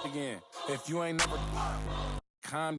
again. If you ain't never calm.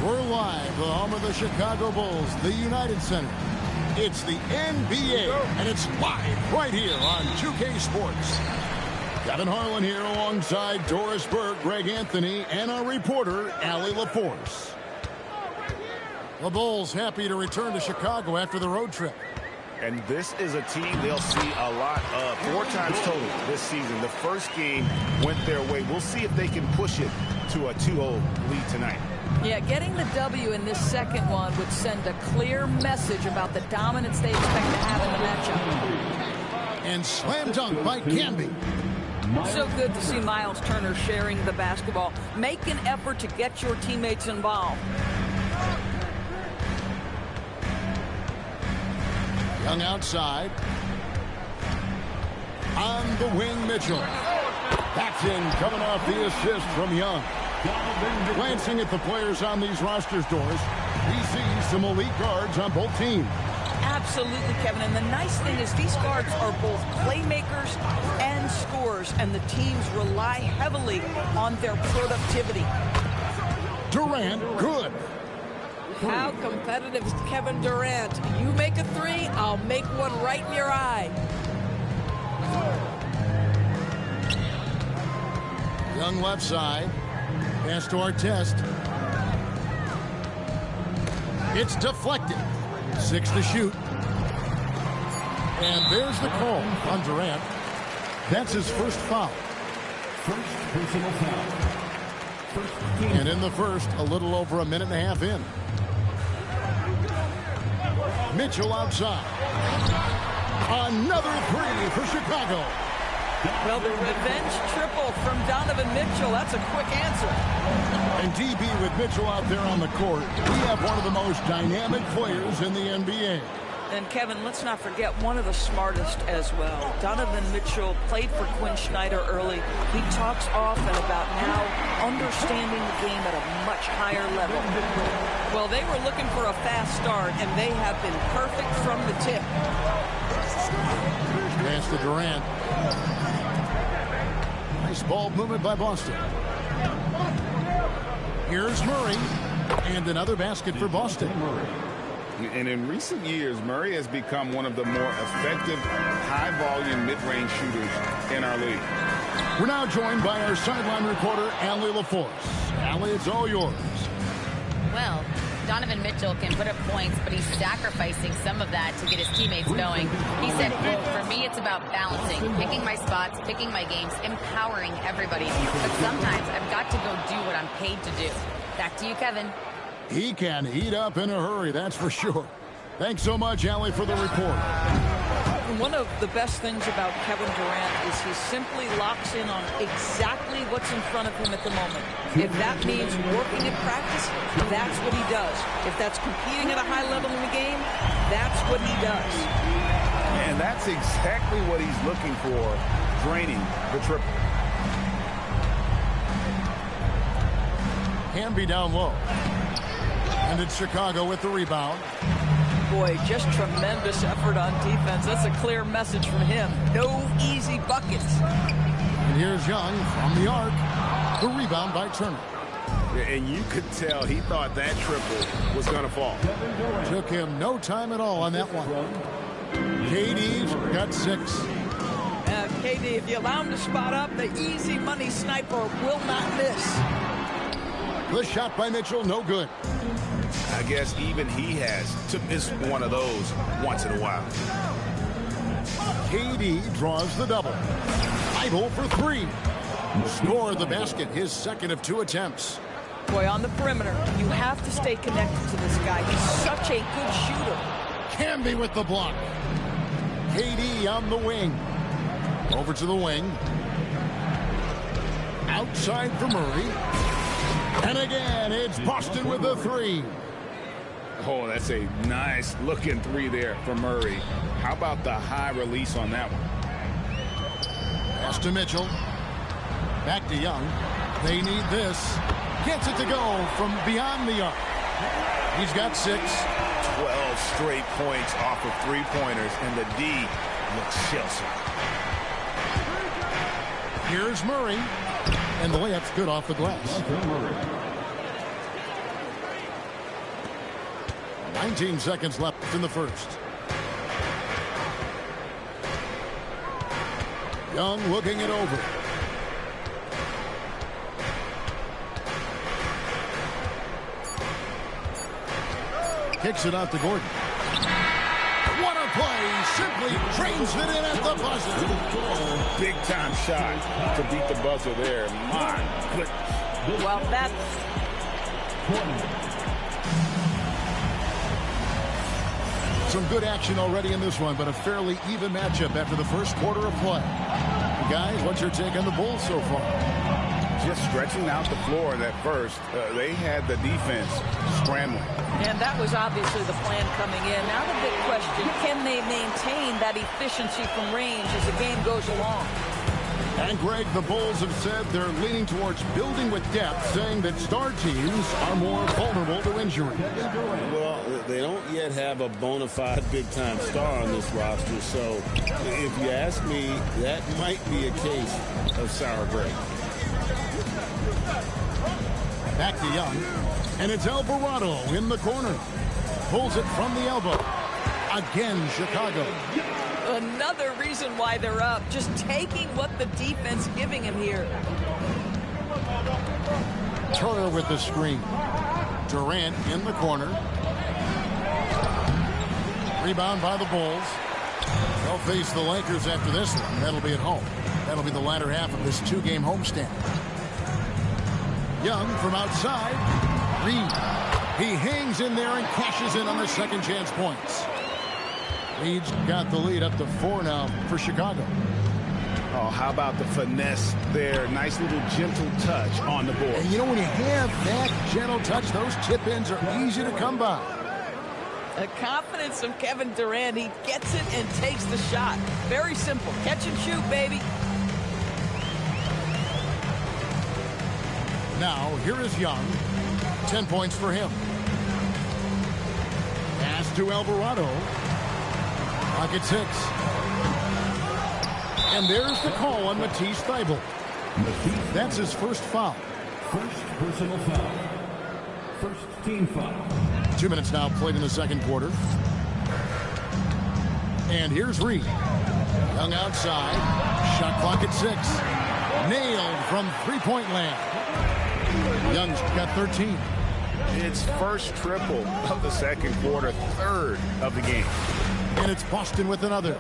We're live, the home of the Chicago Bulls, the United Center. It's the NBA, and it's live right here on 2K Sports. Kevin Harlan here alongside Doris Burke, Greg Anthony, and our reporter, Allie LaForce. The Bulls happy to return to Chicago after the road trip. And this is a team they'll see a lot of. 4 times total this season. The first game went their way. We'll see if they can push it to a 2-0 lead tonight. Yeah, getting the W in this second one would send a clear message about the dominance they expect to have in the matchup. And slam dunk by Camby. So good to see Miles Turner sharing the basketball. Make an effort to get your teammates involved. Young outside. On the wing, Mitchell. Paxson coming off the assist from Young. Glancing at the players on these rosters, Doris, we see some elite guards on both teams. Absolutely, Kevin. And the nice thing is these guards are both playmakers and scorers, and the teams rely heavily on their productivity. Durant, good. How competitive is Kevin Durant? You make a three, I'll make one right in your eye. Young left side. Pass to Artest. It's deflected. 6 to shoot. And there's the call on Durant. That's his first foul. First personal foul. And in the first, a little over a minute and a half in. Mitchell outside. Another three for Chicago. Well, the revenge triple from Donovan Mitchell. That's a quick answer. And DB with Mitchell out there on the court, we have one of the most dynamic players in the NBA. And, Kevin, let's not forget one of the smartest as well. Donovan Mitchell played for Quinn Snyder early. He talks often about now understanding the game at a much higher level. Well, they were looking for a fast start, and they have been perfect from the tip. Pass to Durant. Nice ball movement by Boston. Here's Murray. And another basket for Boston. And in recent years, Murray has become one of the more effective high-volume mid-range shooters in our league. We're now joined by our sideline reporter, Allie LaForce. Allie, it's all yours. Well, Donovan Mitchell can put up points, but he's sacrificing some of that to get his teammates going. He said, quote, "For me, it's about balancing, picking my spots, picking my games, empowering everybody. But sometimes I've got to go do what I'm paid to do." Back to you, Kevin. He can heat up in a hurry, that's for sure. Thanks so much, Allie, for the report. One of the best things about Kevin Durant is he simply locks in on exactly what's in front of him at the moment. If that means working in practice, that's what he does. If that's competing at a high level in the game, that's what he does. And that's exactly what he's looking for, draining the triple. Camby down low. And it's Chicago with the rebound. Boy, just tremendous effort on defense. That's a clear message from him. No easy buckets. And here's Young from the arc. The rebound by Turner. And you could tell he thought that triple was going to fall. Took him no time at all on that one. KD got 6. KD, if you allow him to spot up, the easy money sniper will not miss. The shot by Mitchell, no good. I guess even he has to miss one of those once in a while. KD draws the double. Idle for 3. Scored the basket, his second of 2 attempts. Boy, on the perimeter, you have to stay connected to this guy. He's such a good shooter. Camby with the block. KD on the wing. Over to the wing. Outside for Murray. And again, it's Boston with the 3. Oh, that's a nice looking 3 there for Murray. How about the high release on that one? Pass to Mitchell. Back to Young. They need this. Gets it to go from beyond the arc. He's got 6. 12 straight points off of 3-pointers, and the D looks shell-shocked. Here's Murray. And the layup's good off the glass. 19 seconds left in the first. Young looking it over. Kicks it out to Gordon. What a play! Simply trains it in at the buzzer. Big time shot to beat the buzzer there. My goodness. Well, that... Some good action already in this one, but a fairly even matchup after the first quarter of play. Guys, what's your take on the Bulls so far? Just stretching out the floor that first. They had the defense scrambling. And that was obviously the plan coming in. Now the big question, can they maintain that efficiency from range as the game goes along? And Greg, the Bulls have said they're leaning towards building with depth, saying that star teams are more vulnerable to injury. Well, they don't yet have a bona fide big-time star on this roster, so if you ask me, that might be a case of sour grapes. Back to Young, and it's Alvarado in the corner. Pulls it from the elbow. Again, Chicago. Another reason why they're up, just taking what the defense giving him here. Turner with the screen. Durant in the corner. Rebound by the Bulls. They'll face the Lakers after this one. That'll be at home. That'll be the latter half of this 2-game homestand. Young from outside. Reed. He hangs in there and cashes in on the second chance points. Reed's got the lead up to 4 now for Chicago. Oh, how about the finesse there? Nice little gentle touch on the board. And you know, when you have that gentle touch, those tip-ins are easy to come by. The confidence of Kevin Durant. He gets it and takes the shot. Very simple. Catch and shoot, baby. Now, here is Young. 10 points for him. Pass to Alvarado. Clock at 6. And there's the call on Matisse Thybulle. That's his first foul. First personal foul. First team foul. 2 minutes now played in the second quarter. And here's Reed. Young outside. Shot clock at 6. Nailed from three-point land. Young's got 13. It's first triple of the second quarter, third of the game. And it's Boston with another.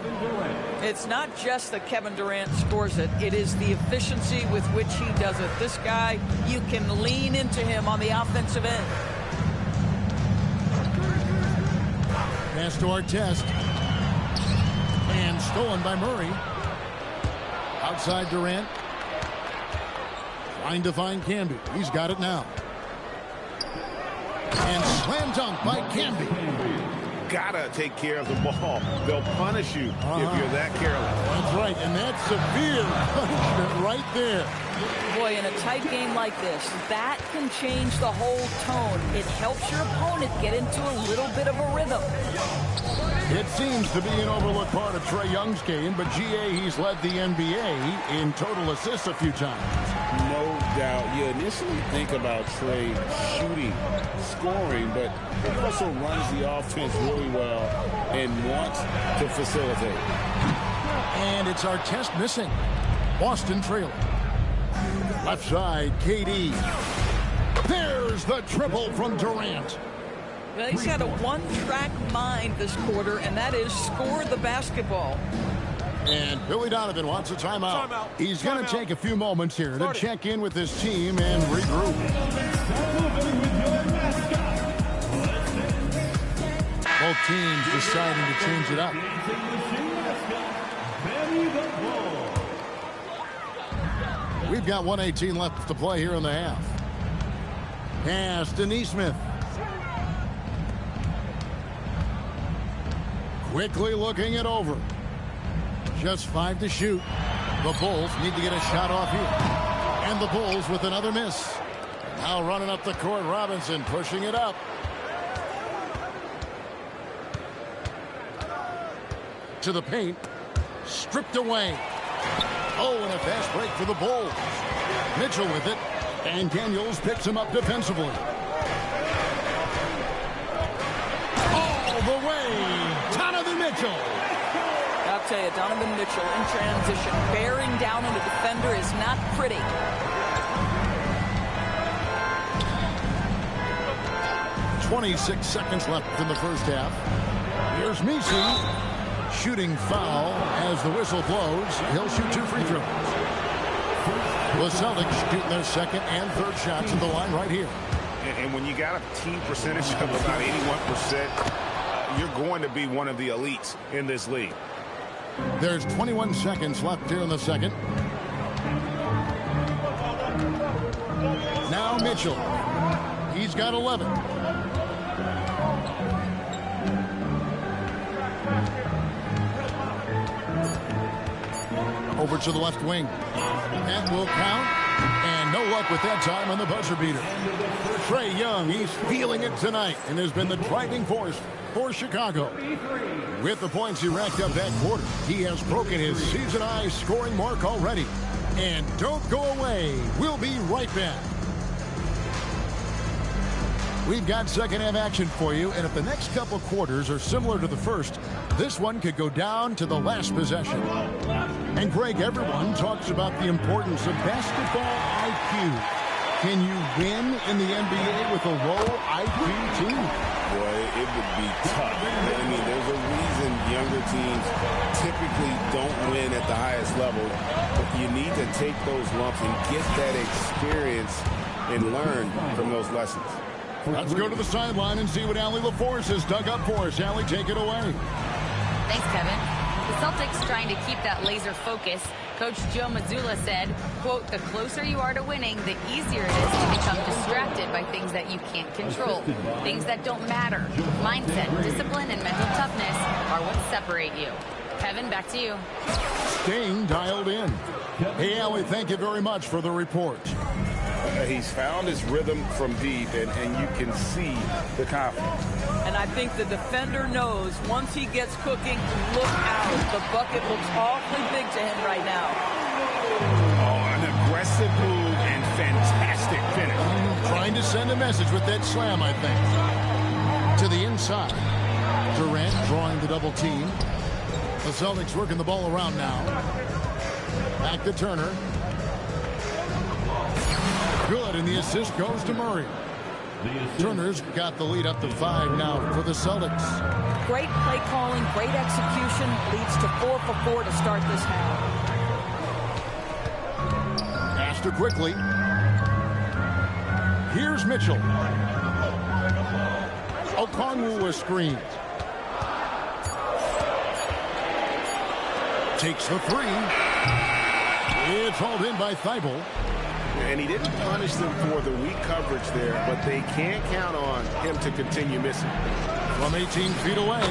It's not just that Kevin Durant scores it. It is the efficiency with which he does it. This guy, you can lean into him on the offensive end. Pass to Artest. And stolen by Murray. Outside Durant. Trying to find Camby. He's got it now. And slam dunk by Camby. gotta take care of the ball. They'll punish you if you're that careless. That's right, and that's severe punishment right there. Boy, in a tight game like this, that can change the whole tone. It helps your opponent get into a little bit of a rhythm. It seems to be an overlooked part of Trae Young's game, but GA, he's led the NBA in total assists a few times. No doubt. You initially think about Trae shooting, scoring, but he also runs the offense really well and wants to facilitate. And it's Artest missing. Boston trailing. Left side, KD. There's the triple from Durant. Well, he's got a one-track mind this quarter, and that is score the basketball. And Billy Donovan wants a timeout. He's going to take a few moments here to check in with his team and regroup. Both teams deciding to change it up. We've got 1:18 left to play here in the half. Pass to Nesmith. Quickly looking it over. Just 5 to shoot. The Bulls need to get a shot off here. And the Bulls with another miss. Now running up the court, Robinson pushing it up. To the paint. Stripped away. Oh, and a fast break for the Bulls. Mitchell with it. And Daniels picks him up defensively. All the way. Donovan Mitchell. I'll tell you, Donovan Mitchell in transition, bearing down on the defender is not pretty. .26 seconds left in the first half. Here's Messi. Shooting foul as the whistle blows. He'll shoot 2 free throws. The Celtics shooting their second and third shots at the line right here. And when you got a team percentage of about 81%, you're going to be one of the elites in this league. There's 21 seconds left here in the second. Now Mitchell. He's got 11. Over to the left wing. That will count. And no luck with that time on the buzzer beater. Trae Young, he's feeling it tonight and has been the driving force for Chicago. With the points he racked up that quarter, he has broken his season-high scoring mark already. And don't go away. We'll be right back. We've got second-half action for you, and if the next couple quarters are similar to the first, this one could go down to the last possession. And, Greg, everyone talks about the importance of basketball IQ. Can you win in the NBA with a low IQ team? Boy, it would be tough. I mean, there's a reason younger teams typically don't win at the highest level. But you need to take those lumps and get that experience and learn from those lessons. Let's go to the sideline and see what Allie LaForce has dug up for us. Allie, take it away. Thanks, Kevin. The Celtics trying to keep that laser focus. Coach Joe Mazzulla said, quote, the closer you are to winning, the easier it is to become distracted by things that you can't control, things that don't matter. Mindset, discipline, and mental toughness are what separate you. Kevin, back to you. Staying dialed in. Hey, Allie, thank you very much for the report. He's found his rhythm from deep, and you can see the confidence. And I think the defender knows once he gets cooking, look out. The bucket looks awfully big to him right now. Oh, an aggressive move and fantastic finish. Trying to send a message with that slam, I think. To the inside. Durant drawing the double team. The Celtics working the ball around now. Back to Turner. Good, and the assist goes to Murray. Turner's got the lead up to 5 now for the Celtics. Great play calling, great execution, leads to 4 for 4 to start this half. Faster quickly. Here's Mitchell. Okongwu was screened. Takes the 3. It's hauled in by Thibault. And he didn't punish them for the weak coverage there, but they can't count on him to continue missing. From 18 feet away,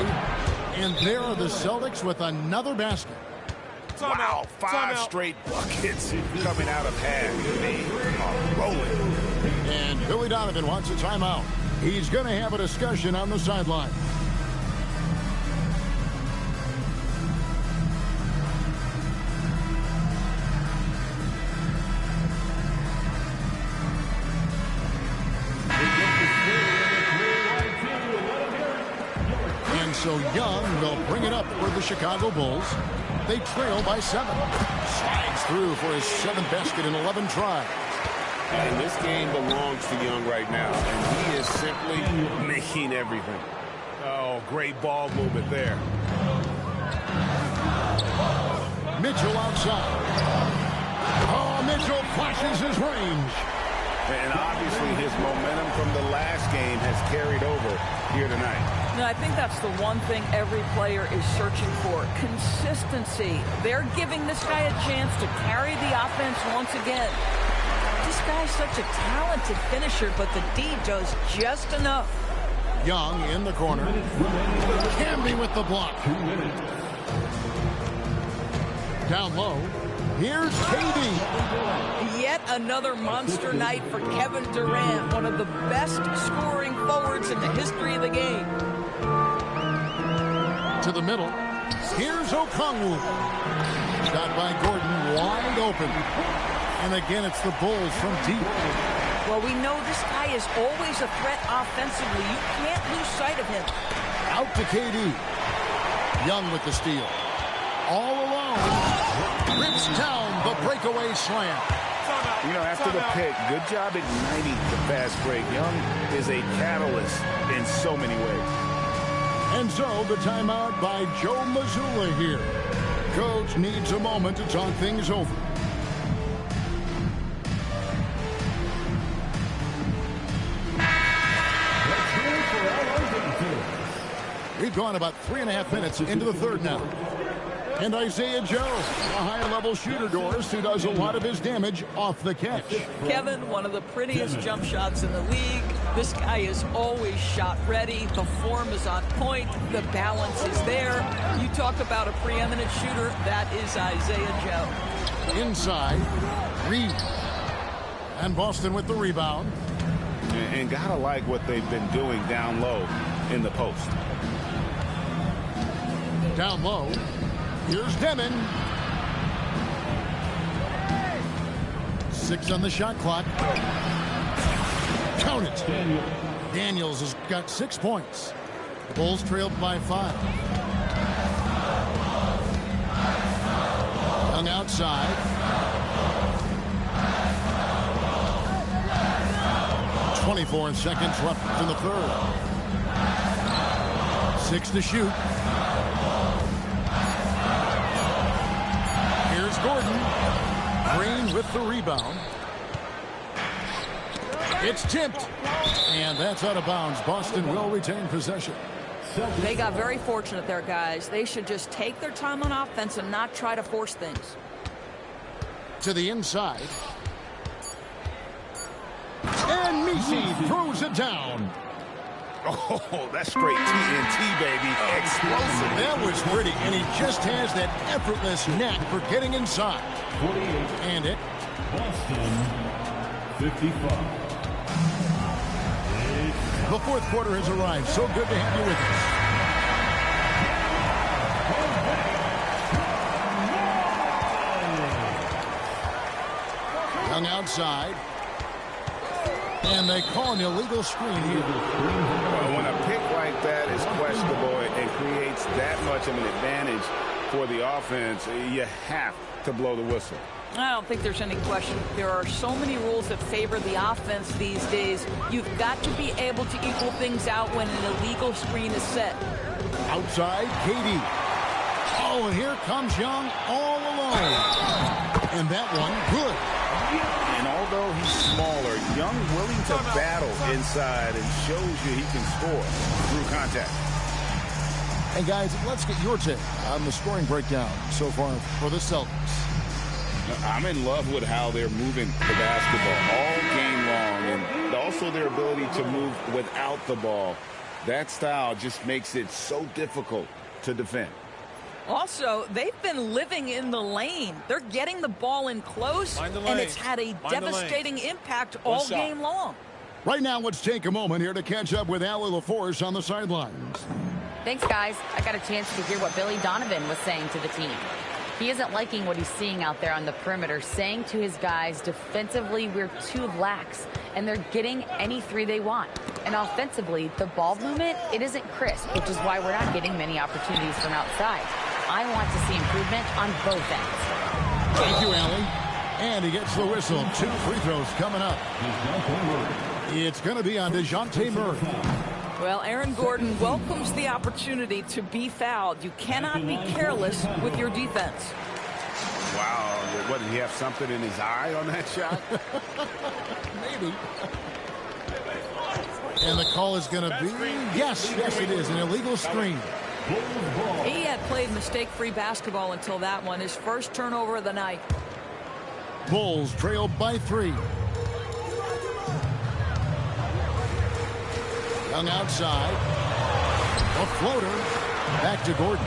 and there are the Celtics with another basket. Wow, 5 straight buckets coming out of half. They are rolling. And Billy Donovan wants a timeout. He's going to have a discussion on the sideline. And so Young will bring it up for the Chicago Bulls. They trail by 7. Slides through for his 7th basket in 11 tries. And this game belongs to Young right now, and he is simply making everything. Oh, great ball movement there. Mitchell outside. Oh, Mitchell flashes his range. And obviously his momentum from the last game has carried over here tonight. No, I think that's the one thing every player is searching for. Consistency. They're giving this guy a chance to carry the offense once again. This guy's such a talented finisher, but the D does just enough. Young in the corner. Camby with the block. Down low. Here's KD. Yet another monster night for Kevin Durant, one of the best scoring forwards in the history of the game. To the middle. Here's Okongwu. Shot by Gordon, wide open. And again, it's the Bulls from deep. Well, we know this guy is always a threat offensively. You can't lose sight of him. Out to KD. Young with the steal. All alone. Rips down the breakaway slam. You know, after the pick, good job igniting the fast break. Young is a catalyst in so many ways. And so the timeout by Joe Mazzulla here. Coach needs a moment to talk things over. We've gone about 3.5 minutes into the third now. And Isaiah Joe, a high-level shooter, Doris, who does a lot of his damage off the catch. Kevin, one of the prettiest jump shots in the league. This guy is always shot ready. The form is on point. The balance is there. You talk about a preeminent shooter, that is Isaiah Joe. Inside, Reed. And Boston with the rebound. And gotta like what they've been doing down low in the post. Down low. Here's Demon. 6 on the shot clock. Count it. Daniels has got 6 points. The Bulls trailed by 5. Young outside. 24 seconds left in the third. 6 to shoot. Here's Gordon. Green with the rebound. It's tipped. And that's out of bounds. Boston will retain possession. They got very fortunate there, guys. They should just take their time on offense and not try to force things. To the inside. And Messi throws it down. Oh, that's straight TNT, baby. Explosive. That was pretty, and he just has that effortless knack for getting inside. 48. And it. Boston, 55. The fourth quarter has arrived. So good to have you with us. Young outside. And they call an illegal screen here. When a pick like that is questionable and creates that much of an advantage for the offense, you have to blow the whistle. I don't think there's any question. There are so many rules that favor the offense these days. You've got to be able to equal things out when an illegal screen is set. Outside, KD. Oh, and here comes Young all alone. And that one, good. And although he's smaller, Young willing to battle inside and shows you he can score through contact. And guys, let's get your take on the scoring breakdown so far for the Celtics. I'm in love with how they're moving the basketball all game long, and also their ability to move without the ball. That style just makes it so difficult to defend. Also, they've been living in the lane. They're getting the ball in close, and it's had a devastating impact all game long. Right now, let's take a moment here to catch up with Allie LaForce on the sidelines. Thanks, guys. I got a chance to hear what Billy Donovan was saying to the team. He isn't liking what he's seeing out there on the perimeter, saying to his guys, defensively, we're too lax, and they're getting any three they want. And offensively, the ball movement, it isn't crisp, which is why we're not getting many opportunities from outside. I want to see improvement on both ends. Thank you, Allie. And he gets the whistle. 2 free throws coming up. It's going to be on DeJounte Murray. Well, Aaron Gordon welcomes the opportunity to be fouled. You cannot be careless with your defense. Wow, what, did he have something in his eye on that shot? Maybe. And the call is going to be, yes, it is, an illegal screen. He had played mistake-free basketball until that one, his first turnover of the night. Bulls trail by 3. Young outside. A floater. Back to Gordon.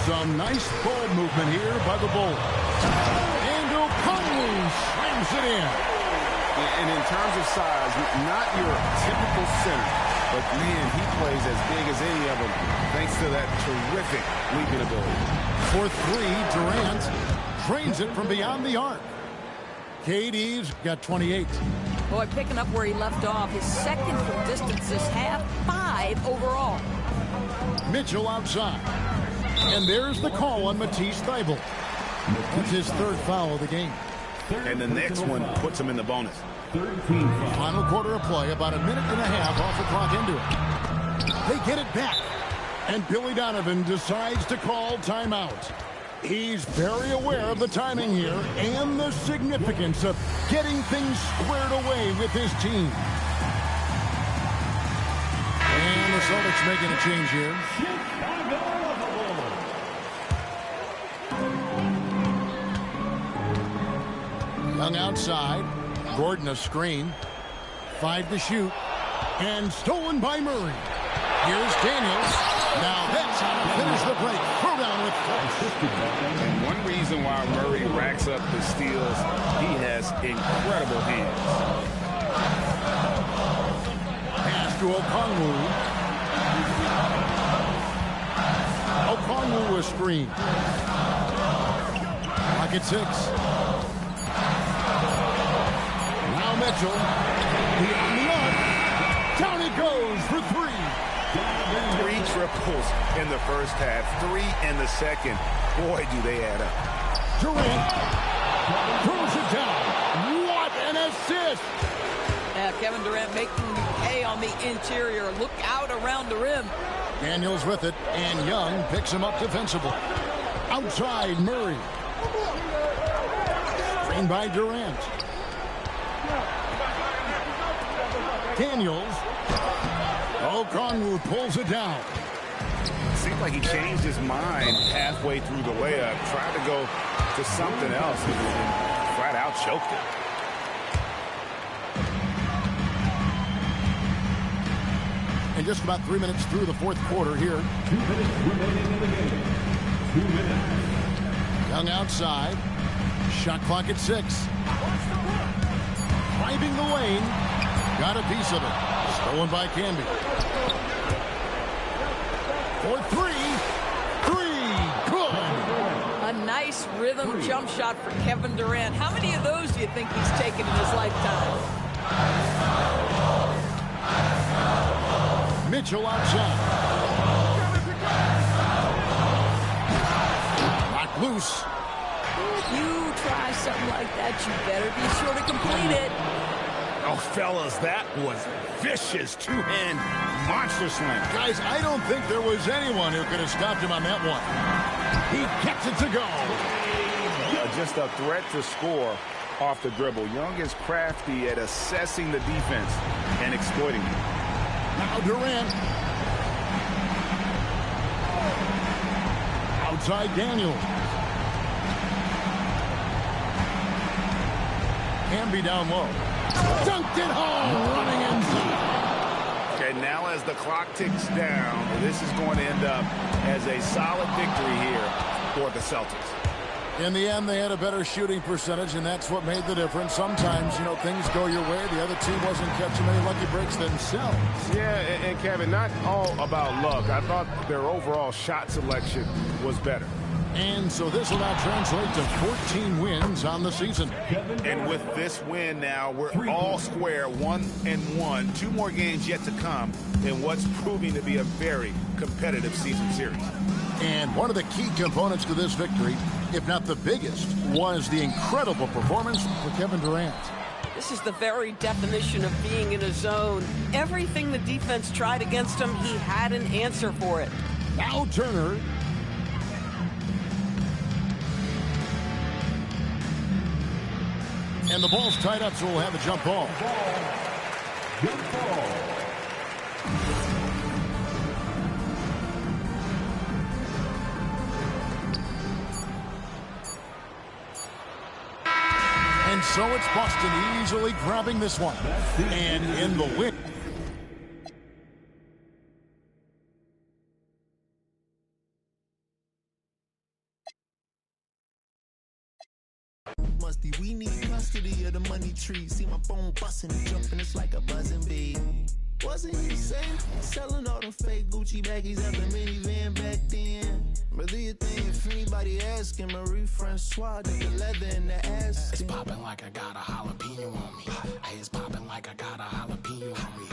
Some nice ball movement here by the Bulls. And O'Connell slams it in. And in terms of size, not your typical center, but man, he plays as big as any of them thanks to that terrific leaping ability. For 3, Durant drains it from beyond the arc. KD's got 28. Boy, picking up where he left off. His second from distance this half, 5 overall. Mitchell outside. And there's the call on Matisse Thybulle. It's his 3rd foul of the game. And the next one puts him in the bonus. Final quarter of play, about a minute and a half off the clock into it. They get it back. And Billy Donovan decides to call timeout. He's very aware of the timing here and the significance of getting things squared away with his team. And the Celtics making a change here. Young outside. Gordon a screen. 5 to shoot. And stolen by Murray. Here's Daniels. Now that's how to finish the break. Throw down with force. And one reason why Murray racks up the steals, he has incredible hands. Pass to Okongwu. Okongwu a screen. Pocket 6. Now Mitchell. Beyond the arc. Down he goes for 3. 3 triples in the first half, 3 in the second. Boy, do they add up. Durant throws it down. What an assist! Kevin Durant making the pay on the interior. Look out around the rim. Daniels with it, and Young picks him up defensively. Outside, Murray. Screen by Durant. Daniels. Okongwu pulls it down. Seems like he changed his mind halfway through the layup, tried to go to something else, and flat out choked it. And just about 3 minutes through the 4th quarter here. 2 minutes remaining in the game. 2 minutes. Young outside. Shot clock at 6. Driving the lane. Got a piece of it. Stolen by Camby. For 3. 3. Good. A nice rhythm jump shot for Kevin Durant. How many of those do you think he's taken in his lifetime? Mitchell outside. Knocked loose. If you try something like that, you better be sure to complete it. Oh, fellas, that was vicious two-hand monster slam. Guys, I don't think there was anyone who could have stopped him on that one. He gets it to go. Just a threat to score off the dribble. Young is crafty at assessing the defense and exploiting it. Now Durant. Outside Daniels. Hamby down low. Dunked it home, running inside. Okay, now as the clock ticks down, this is going to end up as a solid victory here for the Celtics. In the end, they had a better shooting percentage, and that's what made the difference. Sometimes, you know, things go your way. The other team wasn't catching many lucky breaks themselves. Yeah, and Kevin, not all about luck. I thought their overall shot selection was better. And so this will now translate to 14 wins on the season. And with this win now, we're all square, 1-1. 2 more games yet to come in what's proving to be a very competitive season series. And one of the key components to this victory, if not the biggest, was the incredible performance for Kevin Durant. This is the very definition of being in a zone. Everything the defense tried against him, he had an answer for it. Now Turner. And the ball's tied up, so we'll have a jump ball. Jump ball. And so it's Boston easily grabbing this one. And in the win. Musty, we need custody of the money tree. See my phone busting and jumping, it's like a buzzing bee. Wasn't he safe? Selling all them fake Gucci baggies at the minivan back then. But do you think if anybody asking, Marie Francois did the leather in the ass? It's popping like I got a jalapeno on me. Hey, it's popping like I got a jalapeno on me.